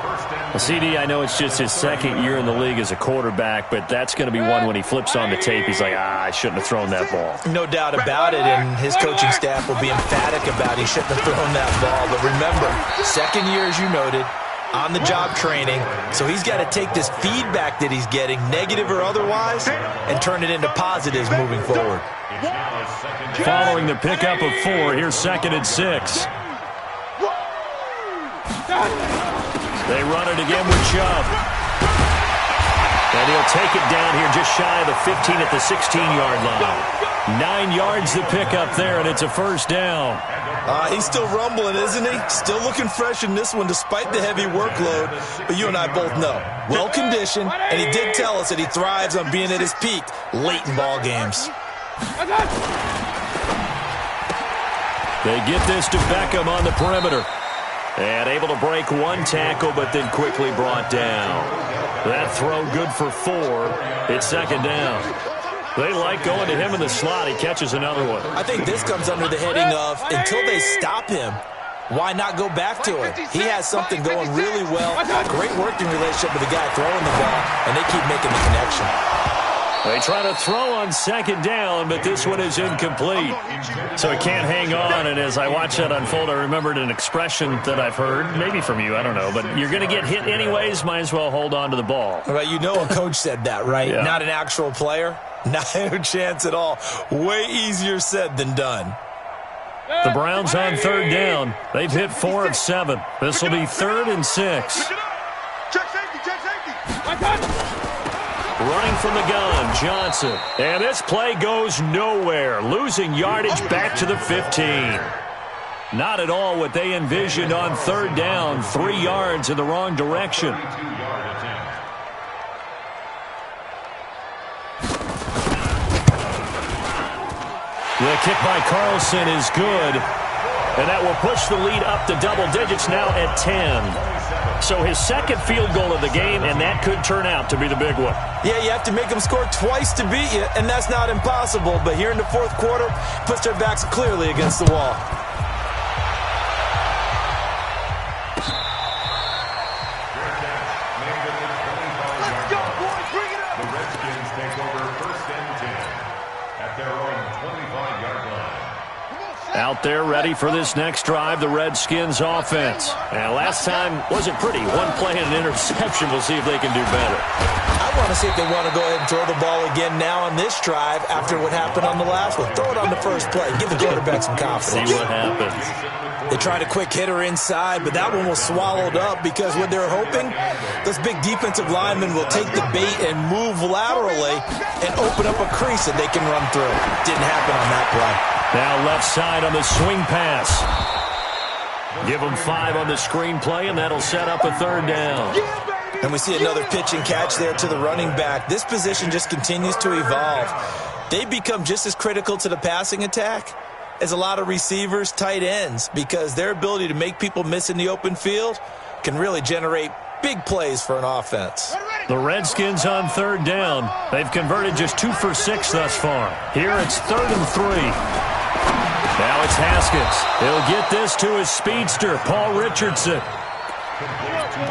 S5: Well, CD, I know it's just his second year in the league as a quarterback, but that's going to be one when he flips on the tape. He's like, I shouldn't have thrown that ball.
S6: No doubt about it, and his coaching staff will be emphatic about he shouldn't have thrown that ball. But remember, second year, as you noted, on-the-job training, so he's got to take this feedback that he's getting, negative or otherwise, and turn it into positives moving forward.
S5: Following the pickup of 4, here's 2nd and 6. They run it again with Chubb. And he'll take it down here just shy of the 15 at the 16-yard line. 9 yards to pick up there, and it's a first down.
S6: He's still rumbling, isn't he? Still looking fresh in this one despite the heavy workload. But you and I both know, well-conditioned, and he did tell us that he thrives on being at his peak late in ball games.
S5: They get this to Beckham on the perimeter. And able to break one tackle, but then quickly brought down. That throw good for 4. It's 2nd down. They like going to him in the slot. He catches another one.
S6: I think this comes under the heading of, until they stop him, why not go back to it? He has something going really well. Great working relationship with the guy throwing the ball, and they keep making the connection.
S5: They try to throw on 2nd down, but this one is incomplete. So he can't hang on, and as I watch that unfold, I remembered an expression that I've heard, maybe from you, I don't know, but you're going to get hit anyways, might as well hold on to the ball.
S6: Right, you know a coach said that, right?
S5: Yeah.
S6: Not an actual player? Not a chance at all. Way easier said than done.
S5: The Browns on 3rd down. They've hit 4 of 7. This will be 3rd and 6.
S8: Check safety.
S5: Running from the gun, Johnson. And this play goes nowhere. Losing yardage back to the 15. Not at all what they envisioned on 3rd down. 3 yards in the wrong direction. The kick by Carlson is good. And that will push the lead up to double digits now at 10. So his 2nd field goal of the game, and that could turn out to be the big one.
S6: Yeah, you have to make them score twice to beat you, and that's not impossible. But here in the 4th quarter, puts their backs clearly against the wall.
S8: Let's go, boys. Bring it up.
S7: The Redskins take over 1st and 10 at their own 25-yard line.
S5: Out there ready for this next drive, the Redskins offense. And last time wasn't pretty. One play and an interception. We'll see if they can do better.
S6: I want to see if they want to go ahead and throw the ball again now on this drive after what happened on the last one. Throw it on the first play. Give the quarterback some confidence.
S9: See what happens.
S6: They tried a quick hitter inside, but that one was swallowed up because what they're hoping, those big defensive linemen will take the bait and move laterally and open up a crease that they can run through. Didn't happen on that play.
S9: Now left side on the swing pass. Give them 5 on the screenplay, and that'll set up a 3rd down.
S6: And we see another pitch and catch there to the running back. This position just continues to evolve. They become just as critical to the passing attack as a lot of receivers, tight ends, because their ability to make people miss in the open field can really generate big plays for an offense.
S9: The Redskins on 3rd down. They've converted just 2 for 6 thus far. Here it's 3rd and 3. Now it's Haskins. He'll get this to his speedster, Paul Richardson.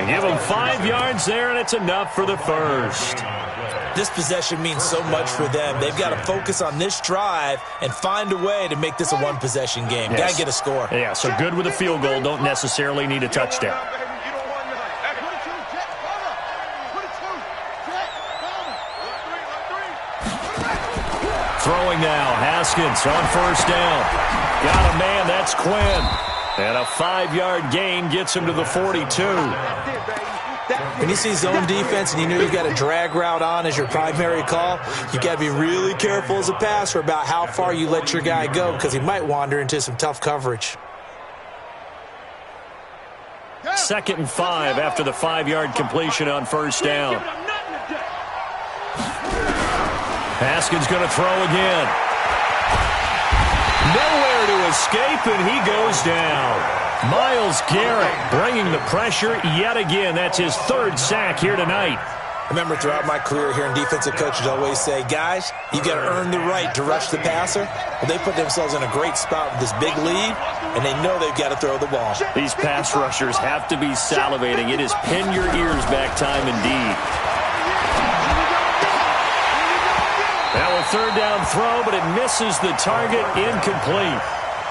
S9: Give him 5 yards there, and it's enough for the first.
S6: This possession means so much for them. They've got to focus on this drive and find a way to make this a one-possession game.
S9: Yes.
S6: Got to get a score.
S9: Yeah, so good with a field goal. Don't necessarily need a touchdown. Throwing now, Haskins on 1st down. Got a man, that's Quinn. And a 5-yard gain gets him to the 42.
S6: When you see zone defense and you know you've got a drag route on as your primary call, you've got to be really careful as a passer about how far you let your guy go because he might wander into some tough coverage.
S9: 2nd and 5 after the 5-yard completion on 1st down. Haskins going to throw again. Nowhere to escape, and he goes down. Myles Garrett bringing the pressure yet again. That's his 3rd sack here tonight.
S6: Remember, throughout my career here in defensive coaches always say, guys, you got to earn the right to rush the passer. Well, they put themselves in a great spot with this big lead, and they know they've got to throw the ball.
S9: These pass rushers have to be salivating. It is pin your ears back time indeed. Now a 3rd down throw, but it misses the target, incomplete.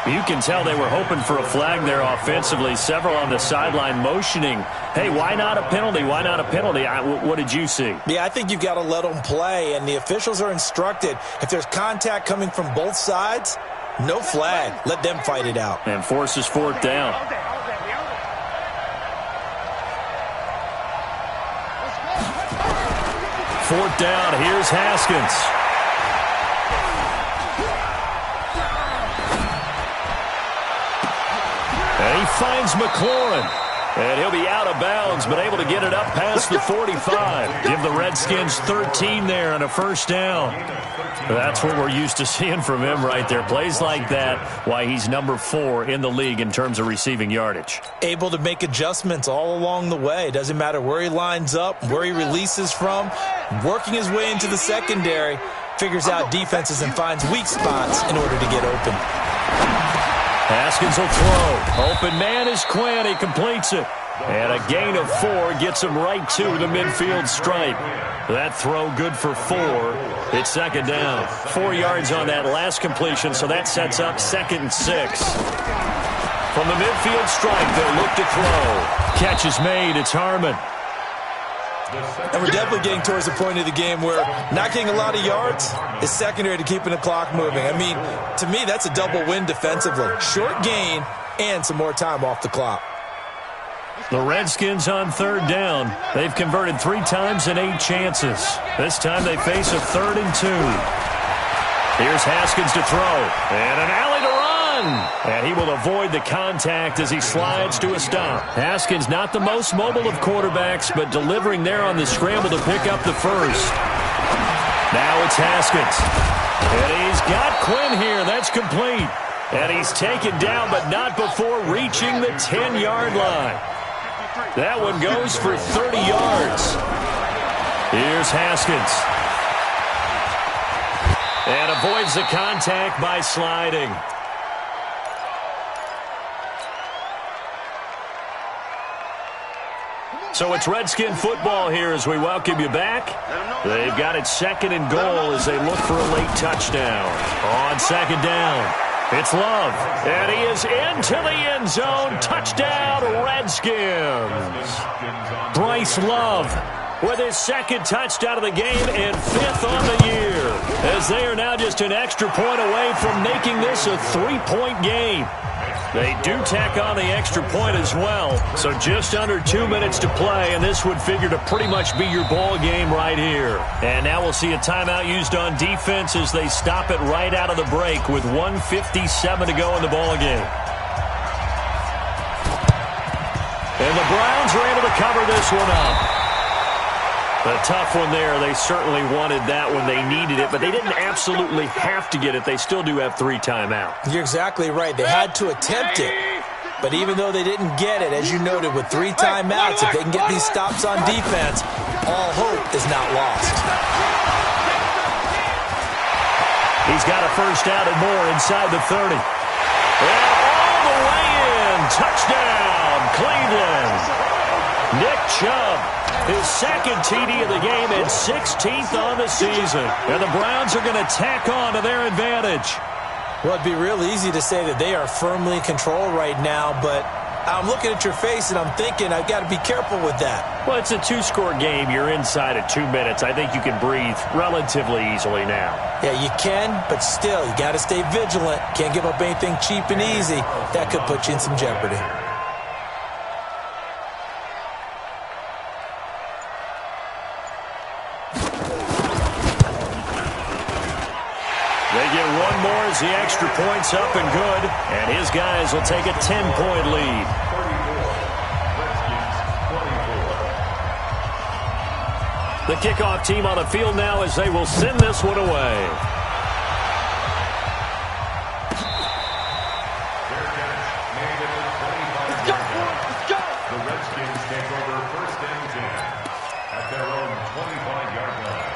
S9: You can tell they were hoping for a flag there offensively. Several on the sideline motioning, hey, why not a penalty? Why not a penalty? What did you see?
S6: Yeah, I think you've got to let them play, and the officials are instructed. If there's contact coming from both sides, no flag. Let them fight it out.
S9: And forces 4th down. 4th down, here's Haskins. And he finds McLaurin. And he'll be out of bounds, but able to get it up past the 45. Give the Redskins 13 there on a 1st down. That's what we're used to seeing from him right there. Plays like that, why he's number 4 in the league in terms of receiving yardage.
S6: Able to make adjustments all along the way. Doesn't matter where he lines up, where he releases from. Working his way into the secondary, figures out defenses and finds weak spots in order to get open.
S9: Haskins will throw. Open man is Quinn. He completes it. And a gain of 4 gets him right to the midfield stripe. That throw good for 4. It's 2nd down. 4 yards on that last completion, so that sets up 2nd and 6. From the midfield stripe, they'll look to throw. Catch is made. It's Harmon.
S6: And we're definitely getting towards the point of the game where not getting a lot of yards is secondary to keeping the clock moving. I mean, to me, that's a double win defensively. Short gain and some more time off the clock.
S9: The Redskins on 3rd down. They've converted 3 times in 8 chances. This time they face a 3rd and 2. Here's Haskins to throw. And an alley to run. And he will avoid the contact as he slides to a stop. Haskins not the most mobile of quarterbacks, but delivering there on the scramble to pick up the first. Now it's Haskins. And he's got Quinn here. That's complete. And he's taken down, but not before reaching the 10-yard line. That one goes for 30 yards. Here's Haskins. And avoids the contact by sliding. So it's Redskin football here as we welcome you back. They've got it 2nd and goal as they look for a late touchdown. On 2nd down, it's Love. And he is into the end zone. Touchdown, Redskins. Bryce Love
S5: with his second touchdown of the game and 5th on the year, as they are now just an extra point away from making this a 3-point game. They do tack on the extra point as well, so just under 2 minutes to play, and this would figure to pretty much be your ball game right here. And now we'll see a timeout used on defense as they stop it right out of the break with 1:57 to go in the ball game. And the Browns are able to cover this one up. A tough one there. They certainly wanted that when they needed it, but they didn't absolutely have to get it. They still do have 3 timeouts.
S6: You're exactly right. They had to attempt it. But even though they didn't get it, as you noted, with 3 timeouts, if they can get these stops on defense, all hope is not lost.
S5: He's got a first down and more inside the 30. And all the way in. Touchdown, Cleveland. Nick Chubb, his second TD of the game and 16th on the season. And the Browns are going to tack on to their advantage.
S6: Well, it'd be real easy to say that they are firmly in control right now, but I'm looking at your face and I'm thinking I've got to be careful with that.
S5: Well, it's a 2-score game. You're inside of 2 minutes. I think you can breathe relatively easily now.
S6: Yeah, you can, but still, you got to stay vigilant. Can't give up anything cheap and easy. That could put you in some jeopardy.
S5: They get one more as the extra point's up and good, and his guys will take a 10-point lead. The kickoff team on the field now as they will send this one away.
S7: The Redskins take over 1st and 10 at their own 25-yard line.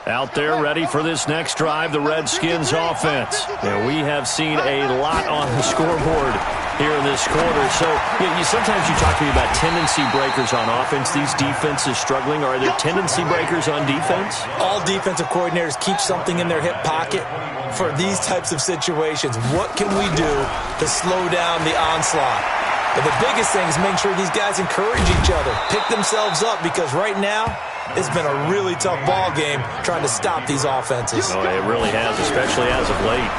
S5: Out there ready for this next drive, the Redskins offense. And we have seen a lot on the scoreboard here in this quarter. So sometimes you talk to me about tendency breakers on offense. These defenses struggling. Are there tendency breakers on defense?
S6: All defensive coordinators keep something in their hip pocket for these types of situations. What can we do to slow down the onslaught? But the biggest thing is making sure these guys encourage each other, pick themselves up, because right now, it's been a really tough ball game trying to stop these offenses.
S5: Oh, it really has, especially as of late.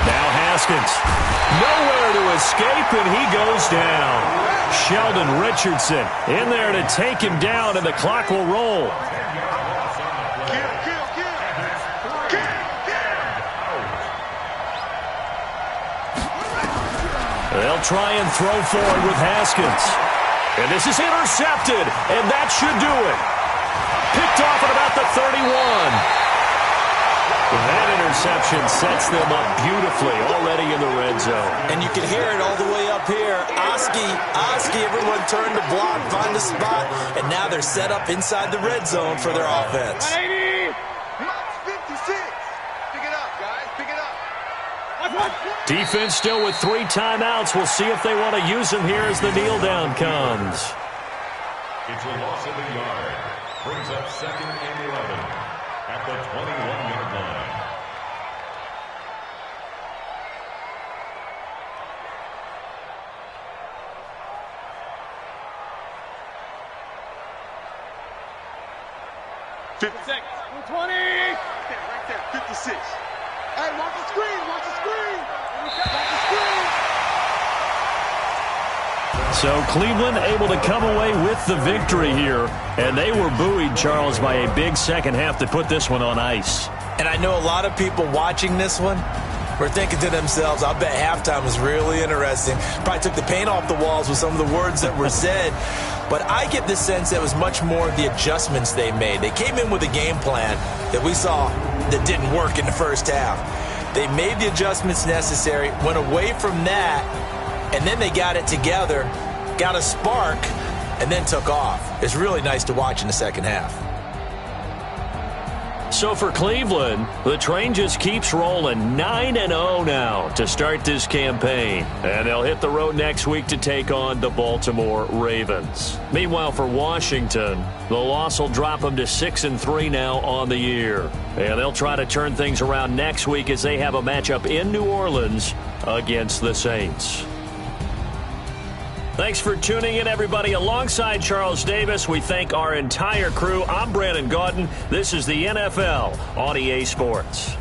S5: Now Haskins, nowhere to escape, and he goes down. Sheldon Richardson in there to take him down, and the clock will roll. They'll try and throw forward with Haskins. And this is intercepted, and that should do it. Picked off at about the 31. That interception sets them up beautifully already in the red zone.
S6: And you can hear it all the way up here. Oski, everyone turned to block, find a spot, and now they're set up inside the red zone for their offense.
S10: 56. Pick it up, guys. Pick it up.
S5: Defense still with 3 timeouts. We'll see if they want to use them here as the kneel down comes.
S7: It's a loss of a yard. Brings up 2nd and 11 at the 21-yard line.
S10: Seconds. 20. Right there. 56. Hey, watch the screen. Watch the screen. Watch the screen.
S5: So Cleveland able to come away with the victory here. And they were buoyed, Charles, by a big second half to put this one on ice.
S6: And I know a lot of people watching this one were thinking to themselves, I bet halftime was really interesting. Probably took the paint off the walls with some of the words that were said. But I get the sense that it was much more of the adjustments they made. They came in with a game plan that we saw that didn't work in the first half. They made the adjustments necessary, went away from that, and then they got it together, got a spark, and then took off. It's really nice to watch in the second half.
S9: So for Cleveland, the train just keeps rolling 9-0 now to start this campaign. And they'll hit the road next week to take on the Baltimore Ravens. Meanwhile, for Washington, the loss will drop them to 6-3 now on the year. And they'll try to turn things around next week as they have a matchup in New Orleans against the Saints. Thanks for tuning in, everybody. Alongside Charles Davis, we thank our entire crew. I'm Brandon Gaudin. This is the NFL on EA Sports.